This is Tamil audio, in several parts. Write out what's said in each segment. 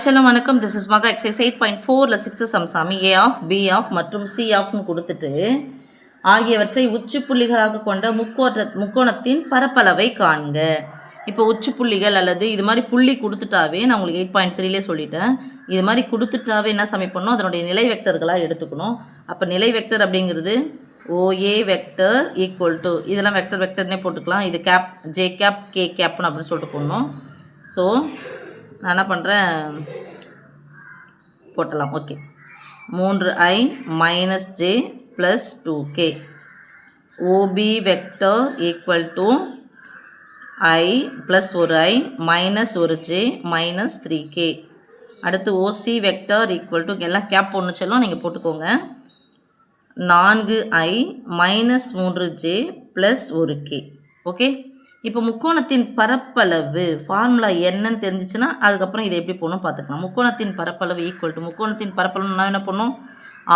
செல்லம் வணக்கம். திஸ் இஸ் மகா எக்ஸைஸ் 8.4ல் 6th சம்சாமி A ஆஃப் B ஆஃப் மற்றும் C ஆஃப்னு கொடுத்துட்டு ஆகியவற்றை உச்சி புள்ளிகளாக கொண்ட முக்கோணத்தின் பரப்பளவை காண்க. இப்போ உச்சி புள்ளிகள் அல்லது இது மாதிரி புள்ளி கொடுத்துட்டாவே நான் உங்களுக்கு 8.3லே சொல்லிட்டேன். இது மாதிரி கொடுத்துட்டாவே என்ன சாமி பண்ணணும், அதனுடைய நிலை வெக்டர்களாக எடுத்துக்கணும். அப்போ நிலை வெக்டர் அப்படிங்கிறது OA வெக்டர் ஈக்குவல் டு இதெல்லாம் வெக்டர்னே போட்டுக்கலாம். இது கேப் ஜே கேப் கே கேப்னு அப்படின்னு சொல்லிட்டு போடணும். ஸோ நான் என்ன பண்ணுறேன், போட்டலாம். Okay, 3i minus j plus 2k OB vector equal to i plus ஒரு i மைனஸ் ஒரு j மைனஸ் 3k. அடுத்து OC வெக்டர் ஈக்குவல் டு எல்லாம் கேப் ஒன்று செல்லும், நீங்கள் போட்டுக்கோங்க. 4i மைனஸ் 3j ப்ளஸ் ஒரு k. ஓகே, இப்போ முக்கோணத்தின் பரப்பளவு ஃபார்முலா என்னன்னு தெரிஞ்சிச்சுன்னா அதுக்கப்புறம் இதை எப்படி போகணும் பார்த்துக்கலாம். முக்கோணத்தின் பரப்பளவு ஈக்குவல் டு முக்கோணத்தின் பரப்பளவு நான் என்ன பண்ணணும்,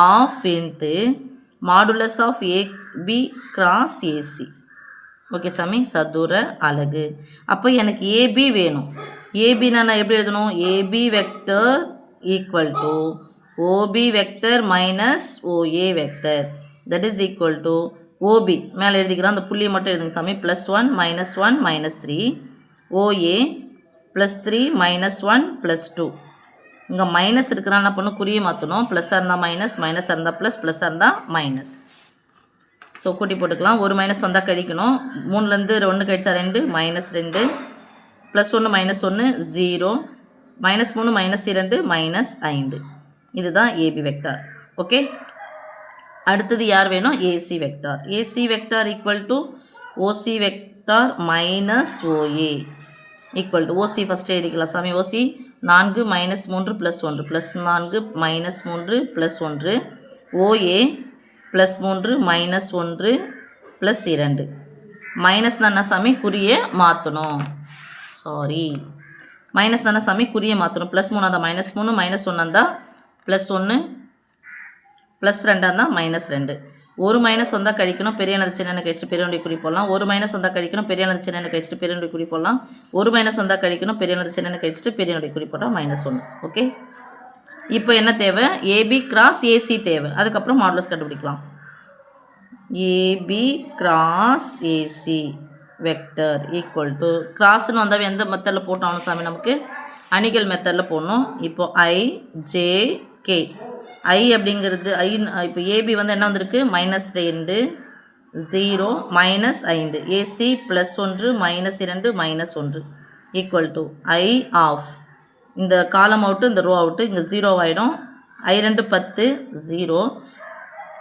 of into modulus of AB cross AC. Okay சாமி, சதுர அலகு. அப்போ எனக்கு AB வேணும். AB நான் எப்படி எழுதணும், AB vector equal to OB vector minus OA vector that is equal to OB மேலே எழுதிக்கிறோம், அந்த புள்ளியை மட்டும் எழுதுங்க சாமி. +1 -1 -3 OA +3 -1 +2. இங்கே மைனஸ் இருக்கிறான் என்ன பண்ணணும், குறியை மாற்றணும். ப்ளஸ்ஸாக இருந்தால் மைனஸ், மைனஸாக இருந்தால் ப்ளஸ், ப்ளஸ்ஸாக இருந்தால் மைனஸ். ஸோ கூட்டி போட்டுக்கலாம். ஒரு மைனஸ் வந்தால் கழிக்கணும். 3லேருந்து 1 கழிச்சா 2 -2 +1 -1 0 -3 -2 -5. இதுதான் AB வெக்டார். ஓகே, அடுத்தது யார் வேணும், AC vector. AC vector equal to OC vector minus OA equal to OC first எழுதிக்கலாம் சாமி. OC 4 -3 +1 +4 -3 +1 OA +3 -1 +2. மைனஸ் தானே சாமி, குறியை மாற்றணும். சாரி, மைனஸ் தானே சாமி, குறியை மாற்றணும். +3 இருந்தால் -3 -1 இருந்தால் +1 +2 இருந்தால் -2. ஒரு மைனஸ் வந்தால் கழிக்கணும், பெரிய எனது சின்ன கழிச்சுட்டு பெரியனுடைய குறி போடலாம். ஒரு மைனஸ் வந்தால் கழிக்கணும், பெரிய எனது சின்ன கழிச்சுட்டு பெரியனுடைய குறி போடலாம். ஒரு மைனஸ் வந்தால் கழிக்கணும், பெரிய எனது சின்ன கழிச்சுட்டு பெரியனுடைய குறி போட்டால் -1. ஓகே, இப்போ என்ன தேவை, AB கிராஸ் AC தேவை. அதுக்கப்புறம் மாடுலஸ் கண்டுபிடிக்கலாம். AB cross AC vector equal to கிராஸ்ன்னு வந்தால் எந்த மெத்தடில் போட்டாலும் சாமி, நமக்கு அணிகள் மெத்தடில் போடணும். இப்போ IJK I அப்படிங்கிறது இப்போ AB வந்து என்ன வந்திருக்கு, -2 0 -5 AC +1 -2 -1 equal to I of இந்த காலம் அவுட்டு இந்த ரோ அவுட்டு இங்கே 0 ஆகிடும். I2 10 0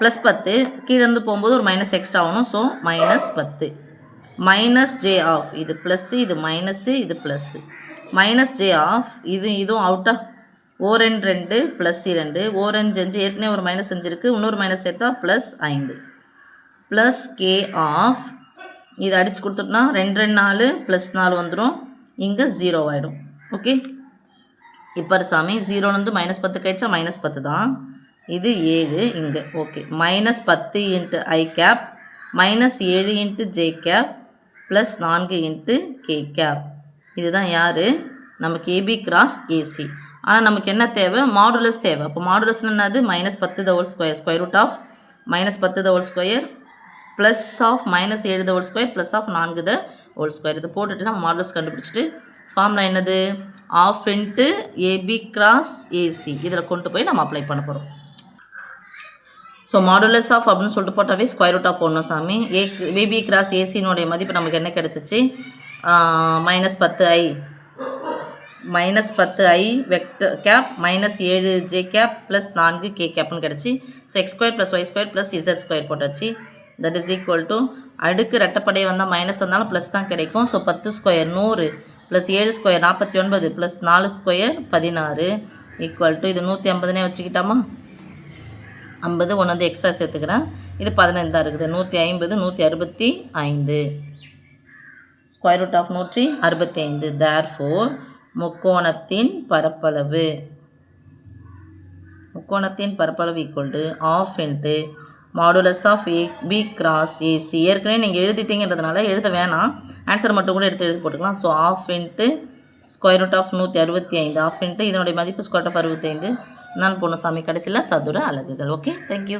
+10 கீழேருந்து போகும்போது ஒரு மைனஸ் எக்ஸ்ட்ரா ஆகணும். ஸோ -10 மைனஸ் J ஆஃப் இது ப்ளஸ்ஸு இது மைனஸு இது ப்ளஸ்ஸு மைனஸ் J ஆஃப் இதுவும் அவுட்டா. ஓரன் 2 +2 ஓரன் 5 ஏற்கனவே ஒரு மைனஸ் செஞ்சுருக்கு, இன்னொரு மைனஸ் சேர்த்தா +5 ப்ளஸ் K ஆஃப் இது அடித்து கொடுத்துட்டோம்னா 2 4 +4 வந்துடும், இங்கே 0 ஆகிடும். ஓகே, இப்போ சாமி 0லேருந்து -10 கழிச்சா -10 தான், இது 7 இங்கே. Okay, -10 × I cap -7 × J cap +4 × K cap. இதுதான் யார், நமக்கு AB கிராஸ் AC. ஆனால் நமக்கு என்ன தேவை, மாடுலஸ் தேவை. அப்போ மாடுலஸ் என்னது, -10 the whole square square root of -10 the whole square plus of -7 the whole square plus of 4 the whole square. இதை போட்டுட்டு நம்ம மாடுலஸ் கண்டுபிடிச்சிட்டு ஃபார்முலா என்னது, of into AB cross AC இதில் கொண்டு போய் நம்ம அப்ளை பண்ண போகிறோம். ஸோ மாடுலஸ் ஆஃப் அப்படின்னு சொல்லிட்டு போட்டாவே ஸ்கொயர் ரூட் ஆஃப் போடணும் சாமி. AB கிராஸ் ACனுடைய மதிப்பு நமக்கு என்ன கிடச்சிச்சு, -10i vector cap -7 J cap +4 K கேப்னு கிடச்சி. ஸோ x² + y² + z² போட்டாச்சு. தட் இஸ் ஈக்குவல் டு அடுக்கு ரெட்டப்படையை வந்தால் மைனஸ் வந்தாலும் ப்ளஸ் தான் கிடைக்கும். ஸோ 10² 100 +7² 49 +4² 16 ஈக்குவல் டு இது 150னே வச்சுக்கிட்டாமா. 50 ஒன்று வந்து எக்ஸ்ட்ரா சேர்த்துக்கிறேன், இது 15 தான் இருக்குது. 150 165 ஸ்கொயர் ரூட் ஆஃப் 165. தேர்ஃபோர் முக்கோணத்தின் பரப்பளவு equal to of into modulus of AB cross AC. ஏற்கனவே நீங்கள் எழுதிட்டீங்கிறதுனால எழுத வேணாம், ஆன்சர் மட்டும் கூட எடுத்து போட்டுக்கலாம். So of into square root of 165 of into இதனுடைய மதிப்பு ஸ்கொயர் ஆஃப் 65 நான் போன சாமி கடைசியில் சதுர அலகுகள். Okay, thank you.